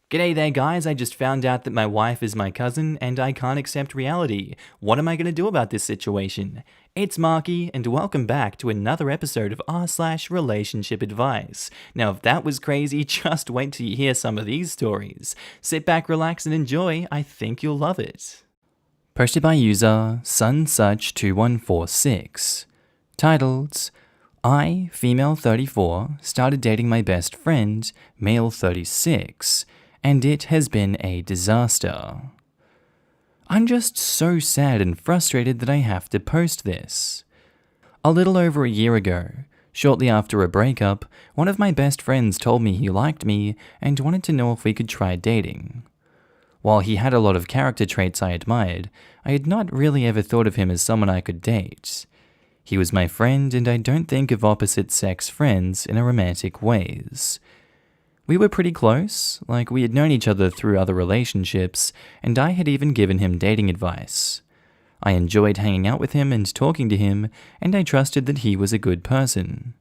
G'day there guys, I just found out that my wife is my cousin and I can't accept reality. What am I going to do about this situation? It's Markee and welcome back to another episode of r/relationship advice. Now if that was crazy, just wait till you hear some of these stories. Sit back, relax and enjoy, I think you'll love it. Posted by user sunsuch2146. Titled, I, female 34, started dating my best friend, male 36, and it has been a disaster. I'm just so sad and frustrated that I have to post this. A little over a year ago, shortly after a breakup, one of my best friends told me he liked me and wanted to know if we could try dating. While he had a lot of character traits I admired, I had not really ever thought of him as someone I could date. He was my friend, and I don't think of opposite-sex friends in a romantic ways. We were pretty close, like we had known each other through other relationships, and I had even given him dating advice. I enjoyed hanging out with him and talking to him, and I trusted that he was a good person.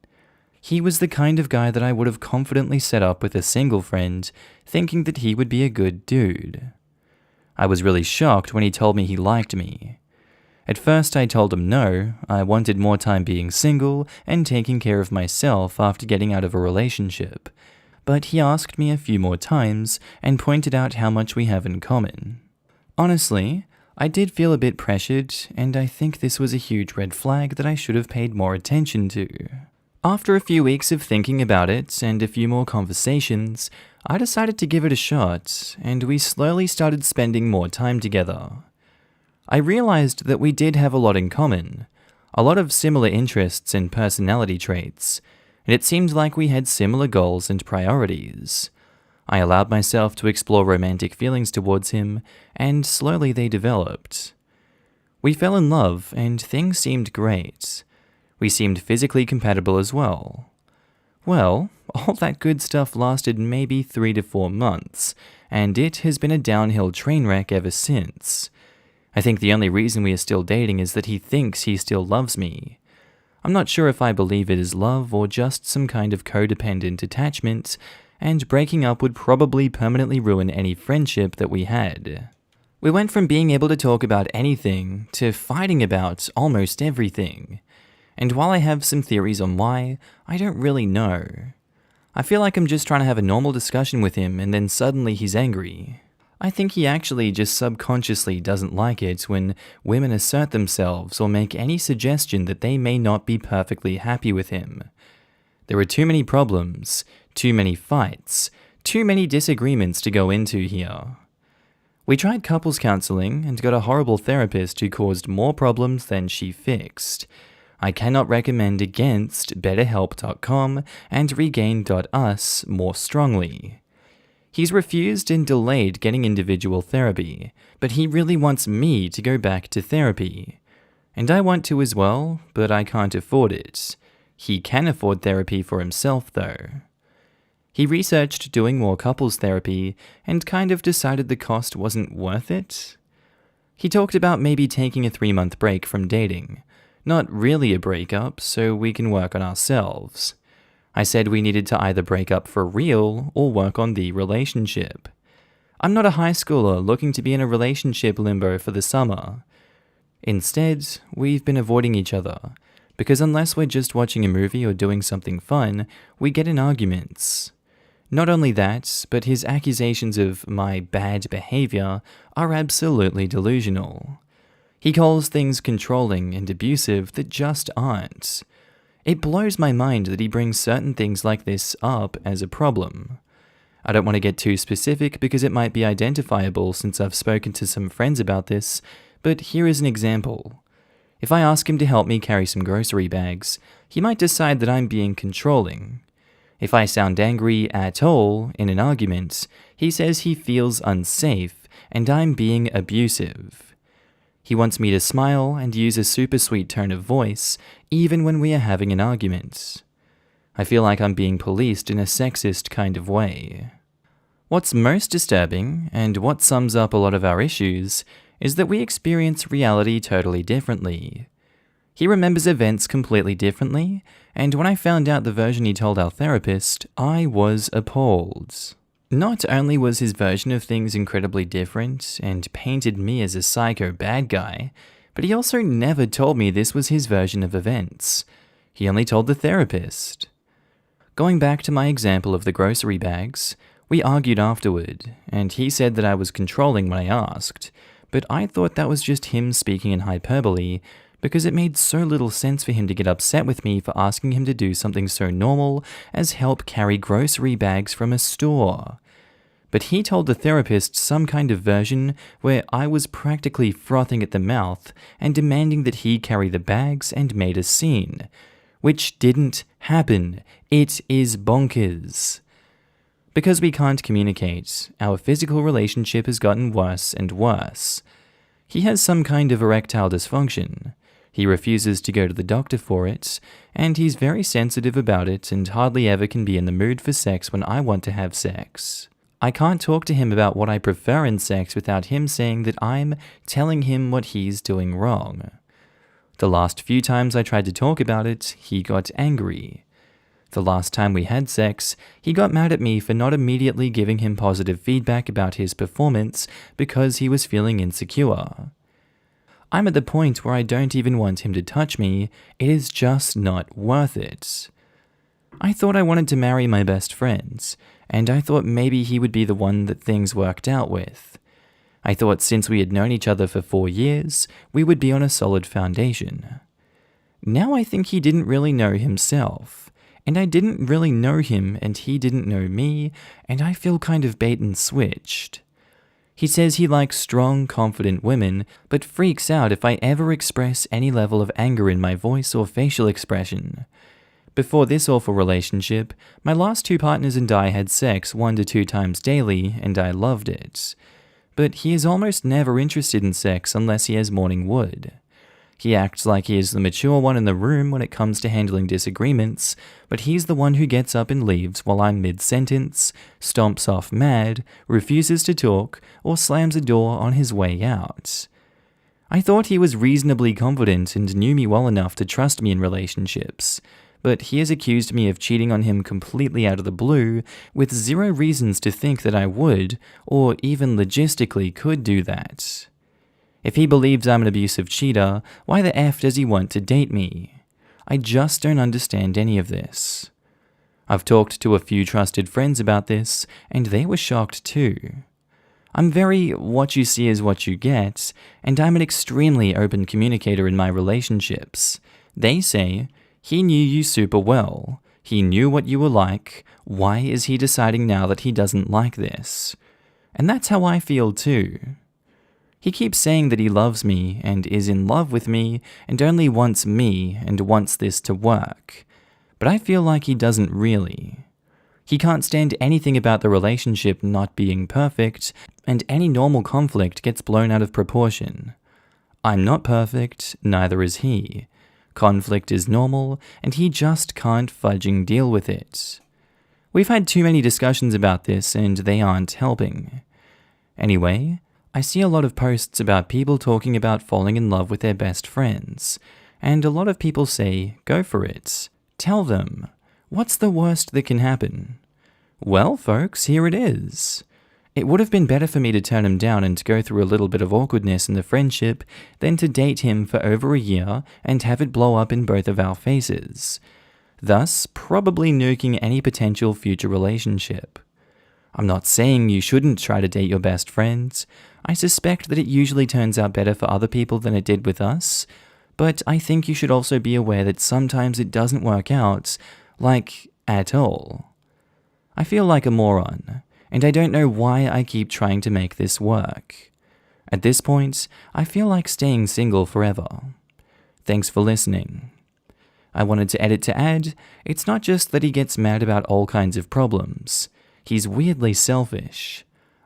He was the kind of guy that I would have confidently set up with a single friend, thinking that he would be a good dude. I was really shocked when he told me he liked me. At first I told him no, I wanted more time being single and taking care of myself after getting out of a relationship. But he asked me a few more times and pointed out how much we have in common. Honestly, I did feel a bit pressured, and I think this was a huge red flag that I should have paid more attention to. After a few weeks of thinking about it and a few more conversations, I decided to give it a shot, and we slowly started spending more time together. I realized that we did have a lot in common, a lot of similar interests and personality traits, and it seemed like we had similar goals and priorities. I allowed myself to explore romantic feelings towards him, and slowly they developed. We fell in love, and things seemed great. We seemed physically compatible as well. Well, all that good stuff lasted maybe 3 to 4 months, and it has been a downhill train wreck ever since. I think the only reason we are still dating is that he thinks he still loves me. I'm not sure if I believe it is love or just some kind of codependent attachment, and breaking up would probably permanently ruin any friendship that we had. We went from being able to talk about anything to fighting about almost everything. And while I have some theories on why, I don't really know. I feel like I'm just trying to have a normal discussion with him and then suddenly he's angry. I think he actually just subconsciously doesn't like it when women assert themselves or make any suggestion that they may not be perfectly happy with him. There are too many problems, too many fights, too many disagreements to go into here. We tried couples counseling and got a horrible therapist who caused more problems than she fixed. I cannot recommend against betterhelp.com and regain.us more strongly. He's refused and delayed getting individual therapy, but he really wants me to go back to therapy. And I want to as well, but I can't afford it. He can afford therapy for himself though. He researched doing more couples therapy and kind of decided the cost wasn't worth it. He talked about maybe taking a 3-month break from dating. Not really a breakup, so we can work on ourselves. I said we needed to either break up for real or work on the relationship. I'm not a high schooler looking to be in a relationship limbo for the summer. Instead, we've been avoiding each other, because unless we're just watching a movie or doing something fun, we get in arguments. Not only that, but his accusations of my bad behavior are absolutely delusional. He calls things controlling and abusive that just aren't. It blows my mind that he brings certain things like this up as a problem. I don't want to get too specific because it might be identifiable since I've spoken to some friends about this, but here is an example. If I ask him to help me carry some grocery bags, he might decide that I'm being controlling. If I sound angry at all in an argument, he says he feels unsafe and I'm being abusive. He wants me to smile and use a super sweet tone of voice, even when we are having an argument. I feel like I'm being policed in a sexist kind of way. What's most disturbing, and what sums up a lot of our issues, is that we experience reality totally differently. He remembers events completely differently, and when I found out the version he told our therapist, I was appalled. Not only was his version of things incredibly different and painted me as a psycho bad guy, but he also never told me this was his version of events. He only told the therapist. Going back to my example of the grocery bags, we argued afterward, and he said that I was controlling when I asked, but I thought that was just him speaking in hyperbole, because it made so little sense for him to get upset with me for asking him to do something so normal as help carry grocery bags from a store. But he told the therapist some kind of version where I was practically frothing at the mouth and demanding that he carry the bags and made a scene, which didn't happen. It is bonkers. Because we can't communicate, our physical relationship has gotten worse and worse. He has some kind of erectile dysfunction. He refuses to go to the doctor for it, and he's very sensitive about it and hardly ever can be in the mood for sex when I want to have sex. I can't talk to him about what I prefer in sex without him saying that I'm telling him what he's doing wrong. The last few times I tried to talk about it, he got angry. The last time we had sex, he got mad at me for not immediately giving him positive feedback about his performance because he was feeling insecure. I'm at the point where I don't even want him to touch me. It is just not worth it. I thought I wanted to marry my best friends, and I thought maybe he would be the one that things worked out with. I thought since we had known each other for 4 years, we would be on a solid foundation. Now I think he didn't really know himself, and I didn't really know him and he didn't know me, and I feel kind of bait and switched. He says he likes strong, confident women, but freaks out if I ever express any level of anger in my voice or facial expression. Before this awful relationship, my last 2 partners and I had sex 1 to 2 times daily, and I loved it. But he is almost never interested in sex unless he has morning wood. He acts like he is the mature one in the room when it comes to handling disagreements, but he's the one who gets up and leaves while I'm mid-sentence, stomps off mad, refuses to talk, or slams a door on his way out. I thought he was reasonably confident and knew me well enough to trust me in relationships, but he has accused me of cheating on him completely out of the blue, with 0 reasons to think that I would, or even logistically could do that. If he believes I'm an abusive cheater, why the F does he want to date me? I just don't understand any of this. I've talked to a few trusted friends about this, and they were shocked too. I'm very what you see is what you get, and I'm an extremely open communicator in my relationships. They say, he knew you super well. He knew what you were like. Why is he deciding now that he doesn't like this? And that's how I feel too. He keeps saying that he loves me and is in love with me and only wants me and wants this to work. But I feel like he doesn't really. He can't stand anything about the relationship not being perfect, and any normal conflict gets blown out of proportion. I'm not perfect, neither is he. Conflict is normal, and he just can't fudging deal with it. We've had too many discussions about this, and they aren't helping. Anyway, I see a lot of posts about people talking about falling in love with their best friends, and a lot of people say, go for it. Tell them. What's the worst that can happen? Well, folks, here it is. It would have been better for me to turn him down and go through a little bit of awkwardness in the friendship than to date him for over a year and have it blow up in both of our faces, thus probably nuking any potential future relationship. I'm not saying you shouldn't try to date your best friends. I suspect that it usually turns out better for other people than it did with us, but I think you should also be aware that sometimes it doesn't work out, like, at all. I feel like a moron, and I don't know why I keep trying to make this work. At this point, I feel like staying single forever. Thanks for listening. I wanted to edit to add, it's not just that he gets mad about all kinds of problems. He's weirdly selfish.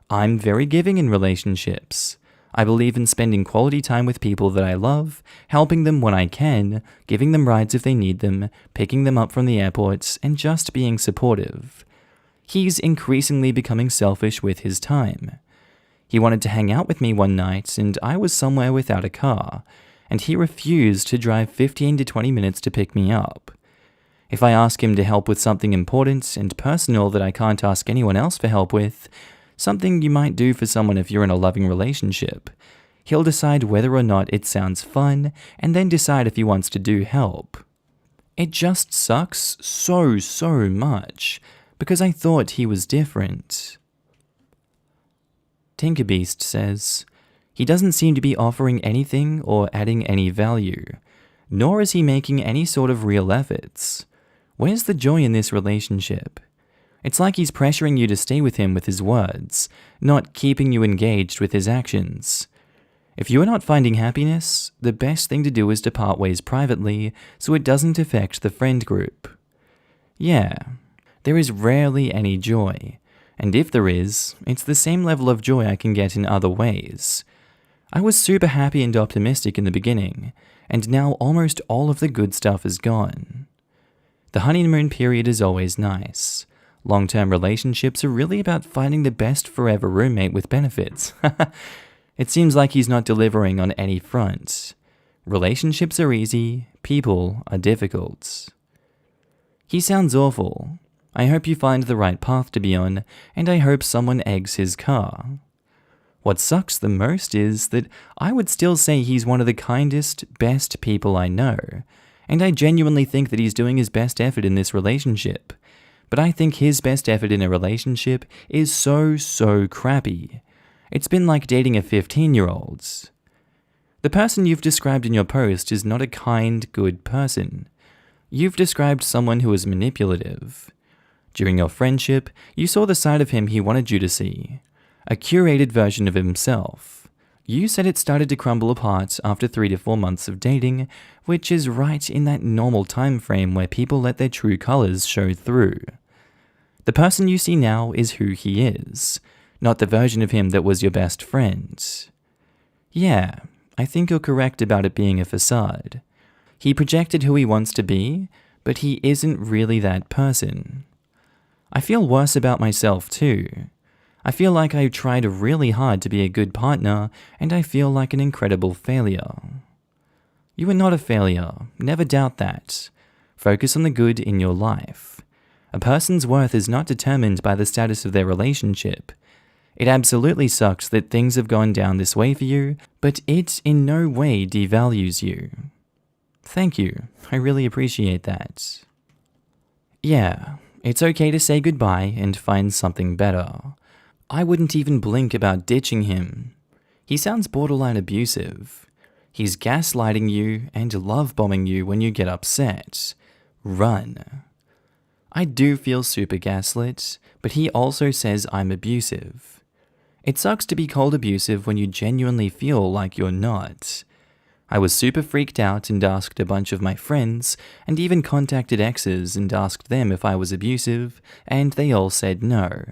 I'm very giving in relationships. I believe in spending quality time with people that I love, helping them when I can, giving them rides if they need them, picking them up from the airports, and just being supportive. He's increasingly becoming selfish with his time. He wanted to hang out with me one night, and I was somewhere without a car, and he refused to drive 15 to 20 minutes to pick me up. If I ask him to help with something important and personal that I can't ask anyone else for help with, something you might do for someone if you're in a loving relationship, he'll decide whether or not it sounds fun and then decide if he wants to do help. It just sucks so much because I thought he was different. Tinkerbeast says, he doesn't seem to be offering anything or adding any value, nor is he making any sort of real efforts. Where's the joy in this relationship? It's like he's pressuring you to stay with him with his words, not keeping you engaged with his actions. If you are not finding happiness, the best thing to do is to part ways privately so it doesn't affect the friend group. Yeah, there is rarely any joy, and if there is, it's the same level of joy I can get in other ways. I was super happy and optimistic in the beginning, and now almost all of the good stuff is gone. The honeymoon period is always nice. Long-term relationships are really about finding the best forever roommate with benefits. It seems like he's not delivering on any front. Relationships are easy, people are difficult. He sounds awful. I hope you find the right path to be on, and I hope someone eggs his car. What sucks the most is that I would still say he's one of the kindest, best people I know, and I genuinely think that he's doing his best effort in this relationship. But I think his best effort in a relationship is so crappy. It's been like dating a 15-year-old. The person you've described in your post is not a kind, good person. You've described someone who is manipulative. During your friendship, you saw the side of him he wanted you to see. A curated version of himself. You said it started to crumble apart after 3 to 4 months of dating, which is right in that normal time frame where people let their true colors show through. The person you see now is who he is, not the version of him that was your best friend. Yeah, I think you're correct about it being a facade. He projected who he wants to be, but he isn't really that person. I feel worse about myself too. I feel like I tried really hard to be a good partner, and I feel like an incredible failure. You are not a failure, never doubt that. Focus on the good in your life. A person's worth is not determined by the status of their relationship. It absolutely sucks that things have gone down this way for you, but it in no way devalues you. Thank you, I really appreciate that. Yeah, it's okay to say goodbye and find something better. I wouldn't even blink about ditching him. He sounds borderline abusive. He's gaslighting you and love-bombing you when you get upset. Run. I do feel super gaslit, but he also says I'm abusive. It sucks to be called abusive when you genuinely feel like you're not. I was super freaked out and asked a bunch of my friends, and even contacted exes and asked them if I was abusive, and they all said no.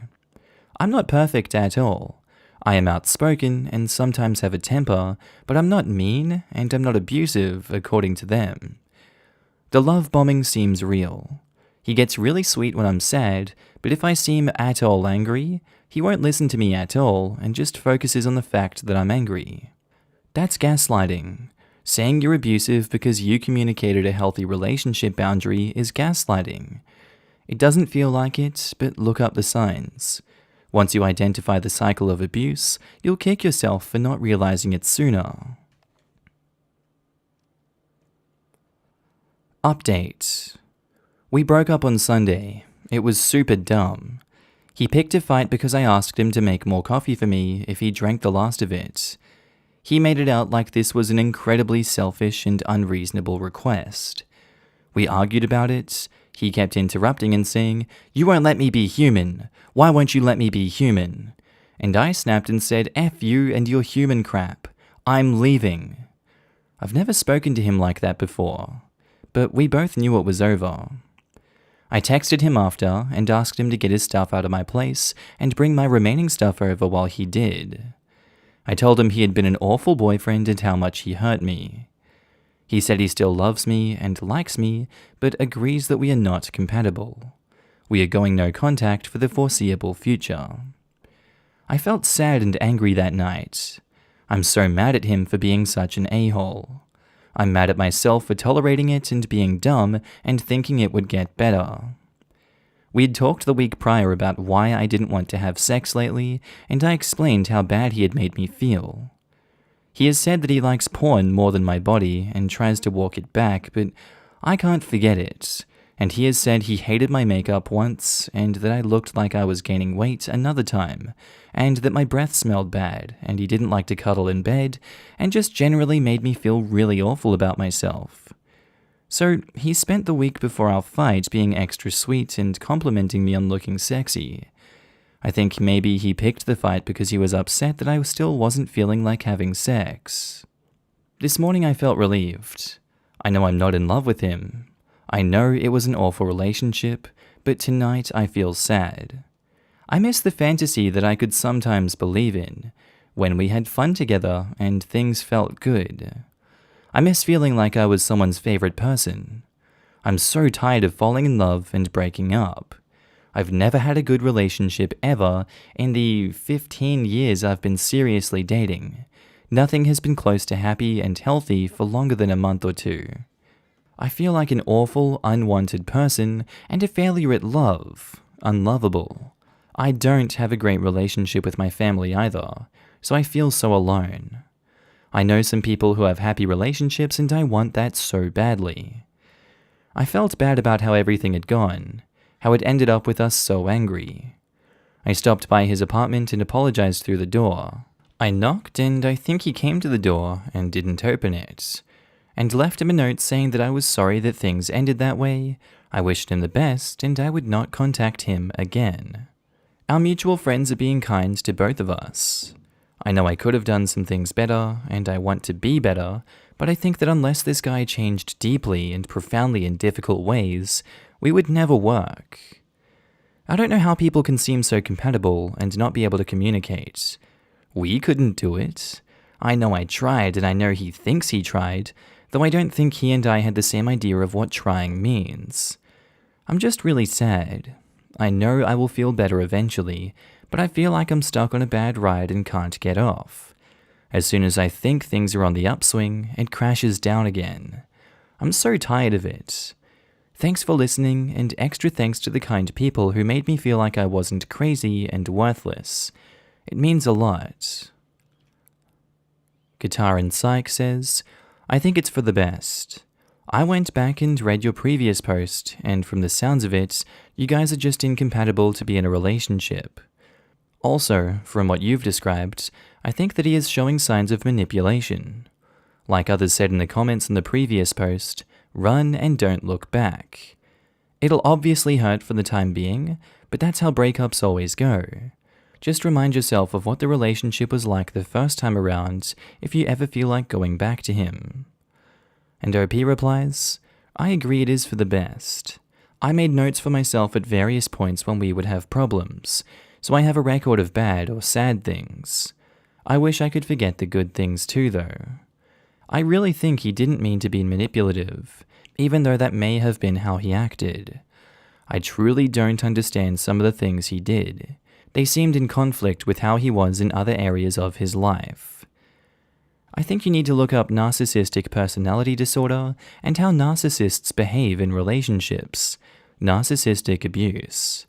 I'm not perfect at all. I am outspoken and sometimes have a temper, but I'm not mean and I'm not abusive according to them. The love bombing seems real. He gets really sweet when I'm sad, but if I seem at all angry, he won't listen to me at all and just focuses on the fact that I'm angry. That's gaslighting. Saying you're abusive because you communicated a healthy relationship boundary is gaslighting. It doesn't feel like it, but look up the signs. Once you identify the cycle of abuse, you'll kick yourself for not realizing it sooner. Update. We broke up on Sunday. It was super dumb. He picked a fight because I asked him to make more coffee for me if he drank the last of it. He made it out like this was an incredibly selfish and unreasonable request. We argued about it. He kept interrupting and saying, "You won't let me be human. Why won't you let me be human?" And I snapped and said, "F you and your human crap. I'm leaving." I've never spoken to him like that before, but we both knew it was over. I texted him after and asked him to get his stuff out of my place and bring my remaining stuff over while he did. I told him he had been an awful boyfriend and how much he hurt me. He said he still loves me and likes me, but agrees that we are not compatible. We are going no contact for the foreseeable future. I felt sad and angry that night. I'm so mad at him for being such an a-hole. I'm mad at myself for tolerating it and being dumb and thinking it would get better. We'd talked the week prior about why I didn't want to have sex lately, and I explained how bad he had made me feel. He has said that he likes porn more than my body and tries to walk it back, but I can't forget it. And he has said he hated my makeup once, and that I looked like I was gaining weight another time, and that my breath smelled bad, and he didn't like to cuddle in bed, and just generally made me feel really awful about myself. So he spent the week before our fight being extra sweet and complimenting me on looking sexy. I think maybe he picked the fight because he was upset that I still wasn't feeling like having sex. This morning I felt relieved. I know I'm not in love with him. I know it was an awful relationship, but tonight I feel sad. I miss the fantasy that I could sometimes believe in, when we had fun together and things felt good. I miss feeling like I was someone's favorite person. I'm so tired of falling in love and breaking up. I've never had a good relationship ever in the 15 years I've been seriously dating. Nothing has been close to happy and healthy for longer than a month or two. I feel like an awful, unwanted person and a failure at love, unlovable. I don't have a great relationship with my family either, so I feel so alone. I know some people who have happy relationships and I want that so badly. I felt bad about how everything had gone, how it ended up with us so angry. I stopped by his apartment and apologized through the door. I knocked and I think he came to the door and didn't open it, and left him a note saying that I was sorry that things ended that way, I wished him the best, and I would not contact him again. Our mutual friends are being kind to both of us. I know I could have done some things better, and I want to be better, but I think that unless this guy changed deeply and profoundly in difficult ways, we would never work. I don't know how people can seem so compatible and not be able to communicate. We couldn't do it. I know I tried, and I know he thinks he tried, though I don't think he and I had the same idea of what trying means. I'm just really sad. I know I will feel better eventually, but I feel like I'm stuck on a bad ride and can't get off. As soon as I think things are on the upswing, it crashes down again. I'm so tired of it. Thanks for listening, and extra thanks to the kind people who made me feel like I wasn't crazy and worthless. It means a lot. Guitar and Psych says, I think it's for the best. I went back and read your previous post, and from the sounds of it, you guys are just incompatible to be in a relationship. Also, from what you've described, I think that he is showing signs of manipulation. Like others said in the comments on the previous post, run and don't look back. It'll obviously hurt for the time being, but that's how breakups always go. Just remind yourself of what the relationship was like the first time around if you ever feel like going back to him. And OP replies, I agree it is for the best. I made notes for myself at various points when we would have problems, so I have a record of bad or sad things. I wish I could forget the good things too, though. I really think he didn't mean to be manipulative, even though that may have been how he acted. I truly don't understand some of the things he did. They seemed in conflict with how he was in other areas of his life. I think you need to look up narcissistic personality disorder and how narcissists behave in relationships. Narcissistic abuse.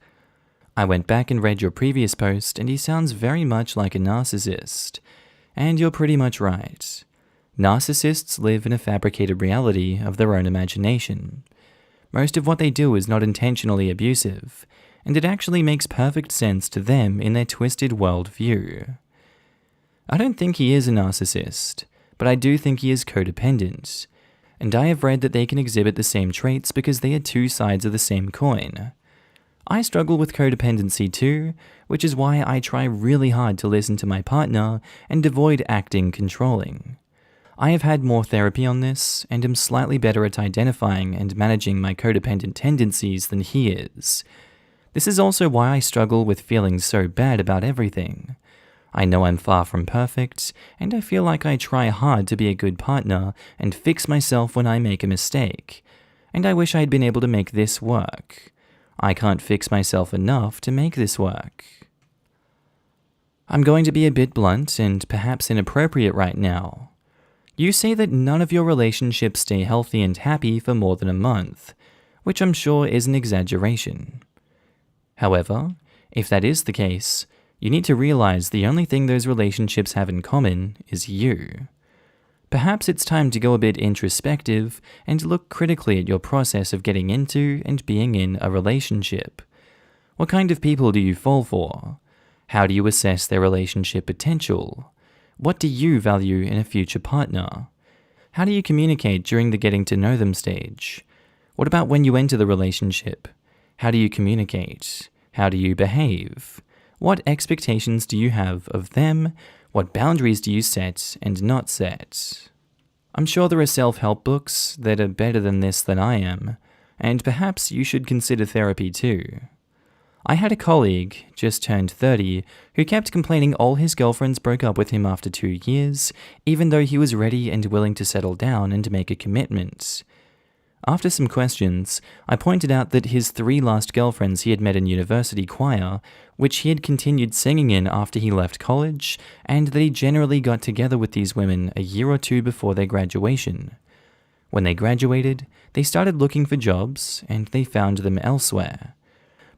I went back and read your previous post, and he sounds very much like a narcissist. And you're pretty much right. Narcissists live in a fabricated reality of their own imagination. Most of what they do is not intentionally abusive, and it actually makes perfect sense to them in their twisted worldview. I don't think he is a narcissist, but I do think he is codependent, and I have read that they can exhibit the same traits because they are two sides of the same coin. I struggle with codependency too, which is why I try really hard to listen to my partner and avoid acting controlling. I have had more therapy on this, and am slightly better at identifying and managing my codependent tendencies than he is. This is also why I struggle with feeling so bad about everything. I know I'm far from perfect, and I feel like I try hard to be a good partner and fix myself when I make a mistake, and I wish I had been able to make this work. I can't fix myself enough to make this work. I'm going to be a bit blunt and perhaps inappropriate right now. You say that none of your relationships stay healthy and happy for more than a month, which I'm sure is an exaggeration. However, if that is the case, you need to realize the only thing those relationships have in common is you. Perhaps it's time to go a bit introspective and look critically at your process of getting into and being in a relationship. What kind of people do you fall for? How do you assess their relationship potential? What do you value in a future partner? How do you communicate during the getting to know them stage? What about when you enter the relationship? How do you communicate? How do you behave? What expectations do you have of them? What boundaries do you set and not set? I'm sure there are self-help books that are better than this than I am, and perhaps you should consider therapy too. I had a colleague, just turned 30, who kept complaining all his girlfriends broke up with him after 2 years, even though he was ready and willing to settle down and make a commitment. After some questions, I pointed out that his 3 last girlfriends he had met in university choir, which he had continued singing in after he left college, and that he generally got together with these women a year or 2 before their graduation. When they graduated, they started looking for jobs, and they found them elsewhere.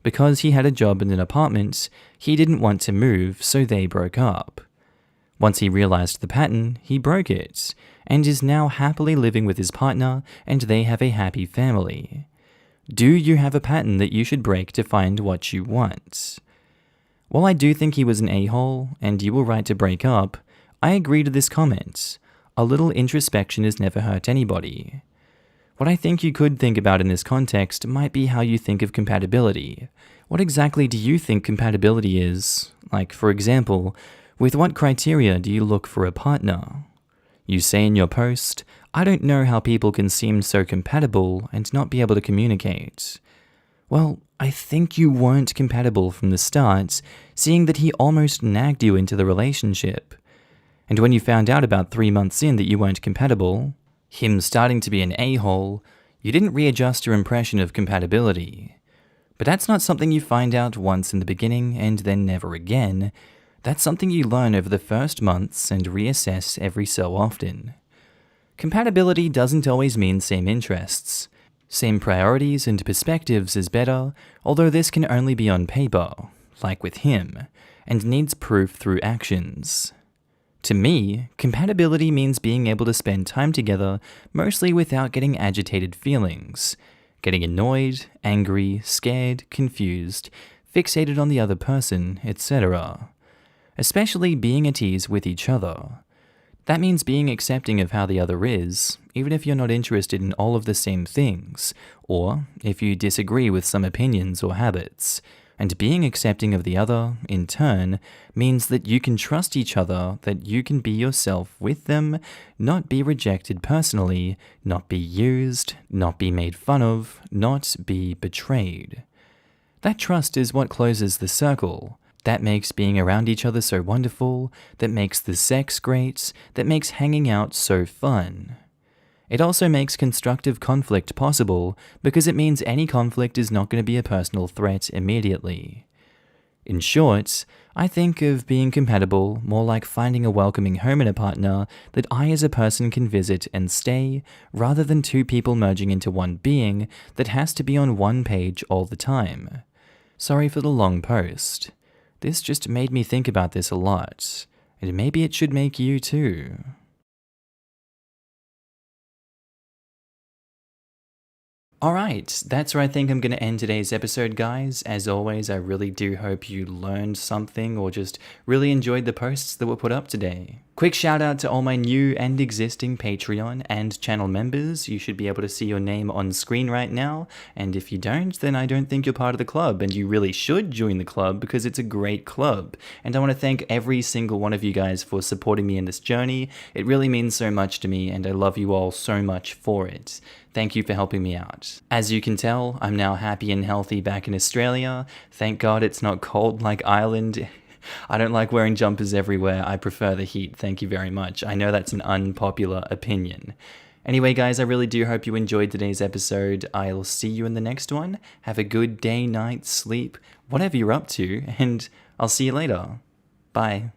Because he had a job and an apartment, he didn't want to move, so they broke up. Once he realized the pattern, he broke it, and is now happily living with his partner, and they have a happy family. Do you have a pattern that you should break to find what you want? While I do think he was an a-hole, and you were right to break up, I agree to this comment. A little introspection has never hurt anybody. What I think you could think about in this context might be how you think of compatibility. What exactly do you think compatibility is? Like, for example, with what criteria do you look for a partner? You say in your post, I don't know how people can seem so compatible and not be able to communicate. Well, I think you weren't compatible from the start, seeing that he almost nagged you into the relationship. And when you found out about 3 months in that you weren't compatible, him starting to be an a-hole, you didn't readjust your impression of compatibility. But that's not something you find out once in the beginning and then never again. That's something you learn over the first months and reassess every so often. Compatibility doesn't always mean same interests. Same priorities and perspectives is better, although this can only be on paper, like with him, and needs proof through actions. To me, compatibility means being able to spend time together mostly without getting agitated feelings, getting annoyed, angry, scared, confused, fixated on the other person, etc. Especially being at ease with each other. That means being accepting of how the other is, even if you're not interested in all of the same things, or if you disagree with some opinions or habits. And being accepting of the other, in turn, means that you can trust each other, that you can be yourself with them, not be rejected personally, not be used, not be made fun of, not be betrayed. That trust is what closes the circle. That makes being around each other so wonderful, that makes the sex great, that makes hanging out so fun. It also makes constructive conflict possible because it means any conflict is not going to be a personal threat immediately. In short, I think of being compatible more like finding a welcoming home in a partner that I as a person can visit and stay, rather than 2 people merging into one being that has to be on one page all the time. Sorry for the long post. This just made me think about this a lot, and maybe it should make you too. Alright, that's where I think I'm going to end today's episode, guys. As always, I really do hope you learned something or just really enjoyed the posts that were put up today. Quick shout out to all my new and existing Patreon and channel members. You should be able to see your name on screen right now, and if you don't, then I don't think you're part of the club, and you really should join the club because it's a great club. And I want to thank every single one of you guys for supporting me in this journey. It really means so much to me, and I love you all so much for it. Thank you for helping me out. As you can tell, I'm now happy and healthy back in Australia. Thank God it's not cold like Ireland. I don't like wearing jumpers everywhere. I prefer the heat. Thank you very much. I know that's an unpopular opinion. Anyway, guys, I really do hope you enjoyed today's episode. I'll see you in the next one. Have a good day, night, sleep, whatever you're up to, and I'll see you later. Bye.